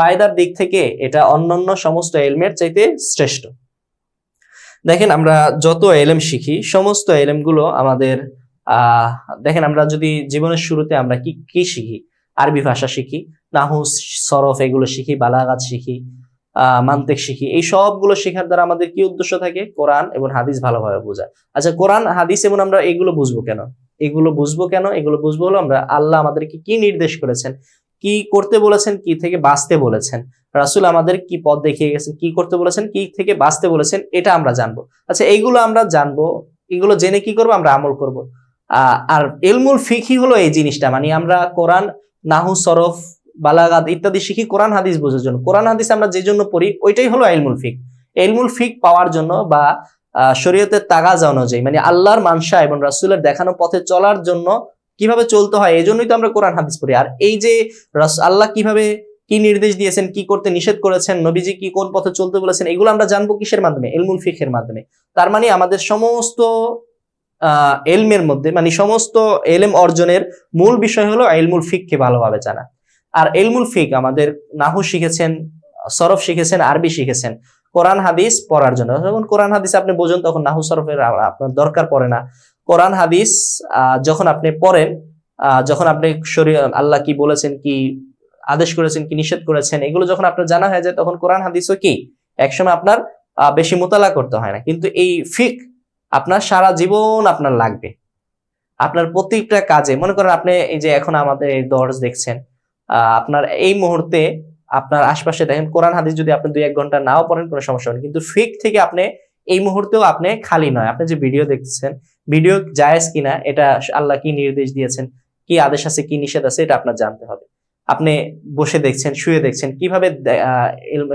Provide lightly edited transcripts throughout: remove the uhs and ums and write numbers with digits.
ফায়দার দিক থেকে এটা অন্যান্য সমস্ত এলমের চাইতে শ্রেষ্ঠ। দেখেন আমরা যত এলএম শিখি সমস্ত এলএম গুলো আমাদের দেখেন আমরা যদি জীবনের শুরুতে আমরা কি কি শিখি, আরবি ভাষা শিখি, নাহু সরফ এগুলো শিখি, বালাগাত শিখি, মান্তিক শিখি। এই সবগুলো শেখার দ্বারা আমাদের কি উদ্দেশ্য থাকে? কোরআন এবং হাদিস ভালোভাবে বোঝা। আচ্ছা, কোরআন হাদিস এবং আমরা এগুলো বুঝবো কেন? এগুলো বুঝবো হলো আমরা আল্লাহ আমাদেরকে কি নির্দেশ করেছেন, কি করতে বলেছেন, কি থেকে বাঁচতে বলেছেন, রাসূল আমাদের কি পথ দেখিয়ে গেছেন, কি করতে বলেছেন, কি থেকে বাঁচতে বলেছেন, এটা আমরা জানবো। আচ্ছা, এইগুলো আমরা জানবো, এগুলো জেনে কি করবো? আমরা আমল করব। আর ইলমুল ফিকহি হলো এই জিনিসটা, মানে আমরা কোরআন, নাহু, সরফ, বালাগাত ইত্যাদি শিখি কোরআন হাদিস বোঝার জন্য। কোরআন হাদিস আমরা যে জন্য পড়ি ওইটাই হলো ইলমুল ফিক। ইলমুল ফিক পাওয়ার জন্য বা শরীয়তের তাগাজা অনুযায়ী, মানে আল্লাহর মানসা এবং রাসূলের দেখানো পথে চলার জন্য কিভাবে চলতে হয়, এই জন্যই তো আমরা কোরআন হাদিস পড়ি। আর এই যে আল্লাহ কিভাবে কি নির্দেশ দিয়েছেন, কি করতে নিষেধ করেছেন, নবীজি কি কোন পথে চলতে বলেছেন, এগুলো আমরা জানবো কিসের মাধ্যমে? ইলমুল ফিকের মাধ্যমে। তার মানে আমাদের সমস্ত এলমের মধ্যে, মানে সমস্ত এলম অর্জনের মূল বিষয় হলো ইলমুল ফিককে ভালোভাবে জানা। আর ইলমুল ফিক আমাদের নাহু শিখেছেন, সরফ শিখেছেন, আরবি শিখেছেন কোরআন হাদিস পড়ার জন্য। যখন কোরআন হাদিস আপনি বোঝেন তখন নাহু সরফের আপনার দরকার পড়ে না। কোরআন হাদিস যখন আপনি পড়েন, যখন আপনি আল্লাহ কি বলেছেন, কি আদেশ করেছেন, কি নিষেধ করেছেন, এগুলো যখন আপনার জানা হয়ে যায় তখন কোরআন হাদিসও কি একসময় আপনার বেশি মোতালা করতে হয় না। কিন্তু এই ফিক আপনার সারা জীবন আপনার লাগবে। আপনার প্রত্যেকটা কাজে, মনে করেন আপনি এই যে এখন আমাদের এই দর্স দেখছেন, আপনার এই মুহূর্তে আপনার আশপাশে দেখেন কোরআন হাদিস যদি আপনি 2-1 ঘন্টা নাও পড়েন কোনো সমস্যা নেই, কিন্তু ফিক থেকে আপনি এই মুহূর্তেও আপনি খালি নয়। আপনি যে ভিডিও দেখতেছেন, ভিডিও জায়েজ কিনা, এটা আল্লাহ কি নির্দেশ দিয়েছেন, কি আদেশ আছে, কি নিষেধ আছে, এটা আপনার জানতে হবে। আপনি বসে দেখছেন, শুয়ে দেখছেন, কিভাবে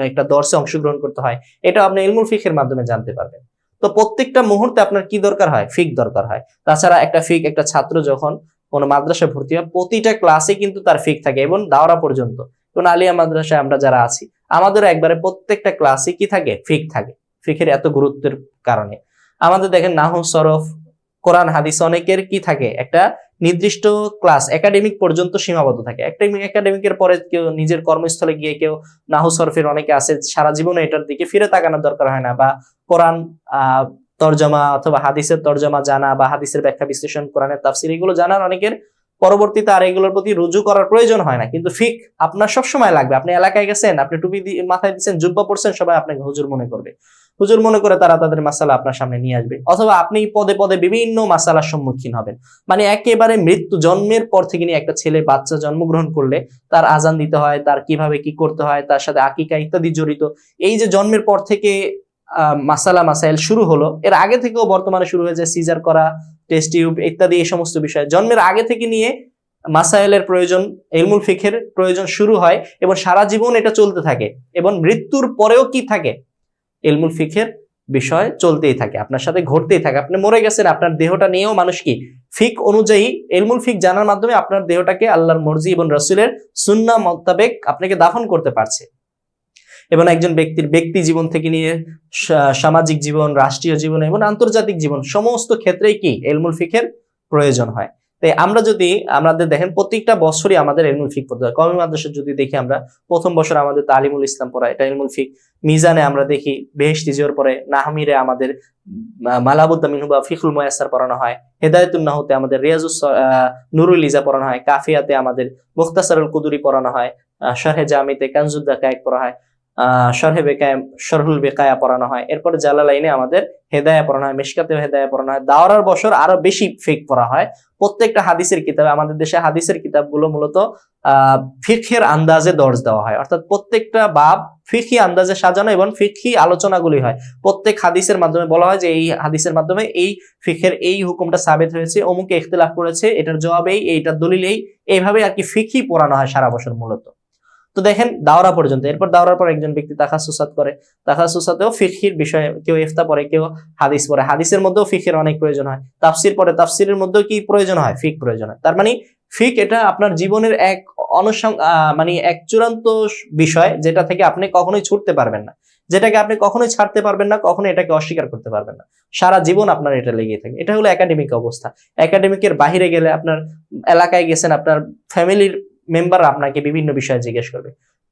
একটা দর্শে অংশগ্রহণ করতে হয়, এটা আপনি ইলমুল ফিকের মাধ্যমে জানতে পারবেন। তো প্রত্যেকটা মুহূর্তে আপনার কি দরকার হয়? ফিক দরকার হয়। তাছাড়া একটা ছাত্র যখন কোনো মাদ্রাসায় ভর্তি হয়, প্রতিটা ক্লাসে কিন্তু তার ফিক থাকে, এবং দাওরা পর্যন্ত কোন আলিয়া মাদ্রাসায় আমরা যারা আছি আমাদেরও একবারে প্রত্যেকটা ক্লাসে কি থাকে? ফিক থাকে। ফিকের এত গুরুত্বের কারণে আমাদের দেখেন নাহু, সরফ, কোরআন হাদিস অনেকের কি থাকে? একটা নির্দিষ্ট ক্লাস একাডেমিক পর্যন্ত সীমাবদ্ধ থাকে। একটা একাডেমিকের পরে কেউ নিজের কর্মস্থলে গিয়ে কেউ নাহু সরফের অনেকে আছে সারা জীবনে এটার দিকে ফিরে তাকানোর দরকার হয় না, বা কোরআন তরজমা অথবা হাদিসের তরজমা জানা বা হাদিসের ব্যাখ্যা বিশ্লেষণ, কোরআনের তাফসীর এগুলো জানার অনেকের পরবর্তীতে আর এগুলোর প্রতি রুজু করার প্রয়োজন হয় না। কিন্তু ফিক আপনার সব সময় লাগবে। আপনি এলাকায় গেছেন, আপনি টুপি মাথায় দিচ্ছেন, জুব্বা পরছেন, সবাই আপনাকে হুজুর মনে করবে। হুজুর মনে করে তারা তাদের মাসালা আপনার সামনে নিয়ে আসবে, অথবা আপনি পদে পদে বিভিন্ন মাসালার সম্মুখীন হবেন। মানে একেবারে মৃত্যু, জন্মের পর থেকে নিয়ে একটা ছেলে বাচ্চা জন্মগ্রহণ করলে তার আজান দিতে হয়, তার কিভাবে কি করতে হয়, তার সাথে আকিকা ইত্যাদি জড়িত। এই যে জন্মের পর থেকে মাসাইল শুরু হলো, এর আগে থেকেও বর্তমানে শুরু হয়ে যায় সিজার করা, টেস্ট টিউব ইত্যাদি। এই সমস্ত বিষয় জন্মের আগে থেকে নিয়ে মাসাইলের প্রয়োজন, ইলমুল ফিকের প্রয়োজন শুরু হয়, এবং সারা জীবন এটা চলতে থাকে, এবং মৃত্যুর পরেও কি থাকে? ইলমুল ফিকের বিষয় চলতেই থাকে, আপনার সাথে ঘটতেই থাকে। আপনি মরে গেছেন, আপনার দেহটা নিয়েও মানুষ কি ফিক অনুযায়ী ইলমুল ফিক জানার মাধ্যমে আপনার দেহটাকে আল্লাহর মর্জি এবং রাসূলের সুন্নাহ মোতাবেক আপনাকে দাফন করতে পারছে। এবং একজন ব্যক্তির ব্যক্তি জীবন থেকে নিয়ে সামাজিক জীবন, রাষ্ট্রীয় জীবন এবং আন্তর্জাতিক জীবন সমস্ত ক্ষেত্রেই কি ইলমুল ফিকের প্রয়োজন হয়। তাই আমরা যদি আমাদের দেখেন প্রত্যেকটা বছরই আমাদের ইলমুল ফিক পড়তে হয়। কওমি মাদ্রাসা যদি দেখি আমরা প্রথম বছর আমাদের তালিমুল ইসলাম পড়া, এটা ইলমুল ফিক। মিজানে আমরা দেখি বেহেশতি জিওর পরে, নাহমিরে আমাদের মালাবুদ্দা মিনহু বা ফিকুল মুয়াসসার পড়ানো হয়, হেদায়েতুন নাহুতে আমাদের রিয়াজুস নুরুল ইজা পড়ানো হয়, কাফিয়াতে আমাদের মুখতাসারুল কুদুরি পড়ানো হয়, শারহে জামিতে কানজুদ দাকায়েক পড়া হয়, শারহে বেকায়া শারহুল বেকায়া পড়ানো হয়, এরপরে জালালাইনে আমাদের হেদায়া পড়ানো হয়, মিশকাতেও হেদায়া পড়ানো হয়। দাওরার বছর আরো বেশি ফিক পড়া হয়। প্রত্যেকটা হাদিসের কিতাবে, আমাদের দেশে হাদিসের কিতাবগুলো মূলত ফিকহের আন্দাজে দর্জ দেওয়া হয়, অর্থাৎ প্রত্যেকটা বাব ফিকহি আন্দাজে সাজানো এবং ফিকহি আলোচনাগুলি হয়। প্রত্যেক হাদিসের মাধ্যমে বলা হয় যে এই হাদিসের মাধ্যমে এই ফিকহের এই হুকুমটা সাবিত হয়েছে, অমুকে ইখতিলাফ করেছে, এটার জবাব এই, এইটার দলিল এই, এইভাবে আর কি ফিকহি পড়ানো হয় সারা বছর মূলত। তো দেখেন দাওরা পর্যন্ত, এরপর দাওরার পর একজন ব্যক্তি তাখাসুসাত করে, তাখাসুসাতেও ফিকহির বিষয়ে কেউ ইফতা পড়ে, কেউ হাদিস পড়ে, হাদিসের মধ্যেও ফিকের অনেক প্রয়োজন হয়, তাফসির পড়ে, তাফসিরের মধ্যেও কি প্রয়োজন হয়? ফিক প্রয়োজন হয়। তার মানে ফিক এটা আপনার জীবনের এক মানে এক চূড়ান্ত বিষয়, যেটা থেকে আপনি কখনোই ছুটতে পারবেন না, যেটাকে আপনি কখনোই ছাড়তে পারবেন না, কখনো এটাকে অস্বীকার করতে পারবেন না, সারা জীবন আপনার এটা লেগে থাকে। এটা হলো একাডেমিক অবস্থা। একাডেমিকের বাহিরে গেলে, আপনার এলাকায় গেছেন, আপনার ফ্যামিলির মেম্বার আপনাকে বিভিন্ন বিষয়ে জিজ্ঞেস করবে,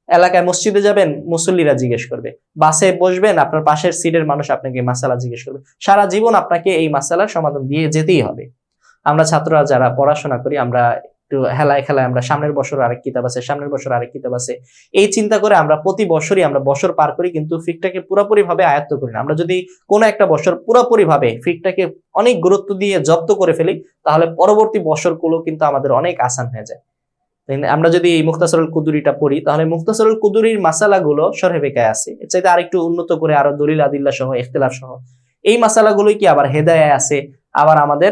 এলাকায় মসজিদে যাবেন, মুসল্লিরা জিজ্ঞেস করবে। বাসে বসবেন, আপনার পাশের সিটের মানুষ আপনাকে মাসালা জিজ্ঞেস করবে। সারা জীবন আপনাকে এই মাসালার সমাধান দিয়ে যেতেই হবে। আমরা ছাত্ররা যারা পড়াশোনা করি, আমরা একটু হেলায় খেলায় আমরা সামনের বছর আরেক কিতাব আছে, সামনের বছর আরেক কিতাব আছে, এই চিন্তা করে আমরা প্রতি বছরই আমরা বছর পার করি, কিন্তু ফিকটাকে পুরোপুরি ভাবে আয়ত্ত করি না। আমরা যদি কোনো একটা বছর পুরোপুরি ভাবে ফিকটাকে অনেক গুরুত্ব দিয়ে জব্দ করে ফেলি, তাহলে পরবর্তী বছরগুলো কিন্তু আমাদের অনেক আসান হয়ে যায়। আমরা যদি এই মুখতাসরুল কুদুরিটা পড়ি, তাহলে মুখতাসরুল কুদুরির মাসালাগুলো শরহে বেকায় আছে, এর চাইতে আরেকটু উন্নত করে আরো দলিল আদিল্লা সহ, ইখতিলাফ সহ এই মাসালাগুলোই কি আবার হেদায়ায় আছে, আবার আমাদের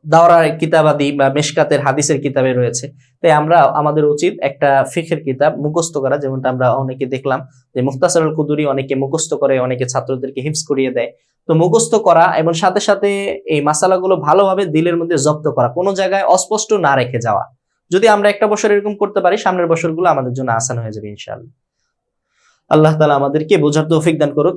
দাওরার কিতাবাদি বা মিশকাতের হাদিসের কিতাবে রয়েছে। তাই আমরা আমাদের উচিত একটা ফিকহের কিতাব মুখস্থ করা, যেমনটা আমরা অনেকে দেখলাম যে মুখতাসরুল কুদুরি অনেকে মুখস্থ করে, অনেকে ছাত্রদেরকে হিফজ করিয়ে দেয়। তো মুখস্থ করা এবং সাথে সাথে এই মাসালাগুলো ভালোভাবে দিলের মধ্যে জব্দ করা, কোনো জায়গায় অস্পষ্ট না রেখে যাওয়া। যদি আমরা একটা বছর এরকম করতে পারি, সামনের বছরগুলো আমাদের জন্য আসান হয়ে যাবে ইনশাআল্লাহ। আল্লাহ তাআলা আমাদেরকে বোঝার তৌফিক দান করুক।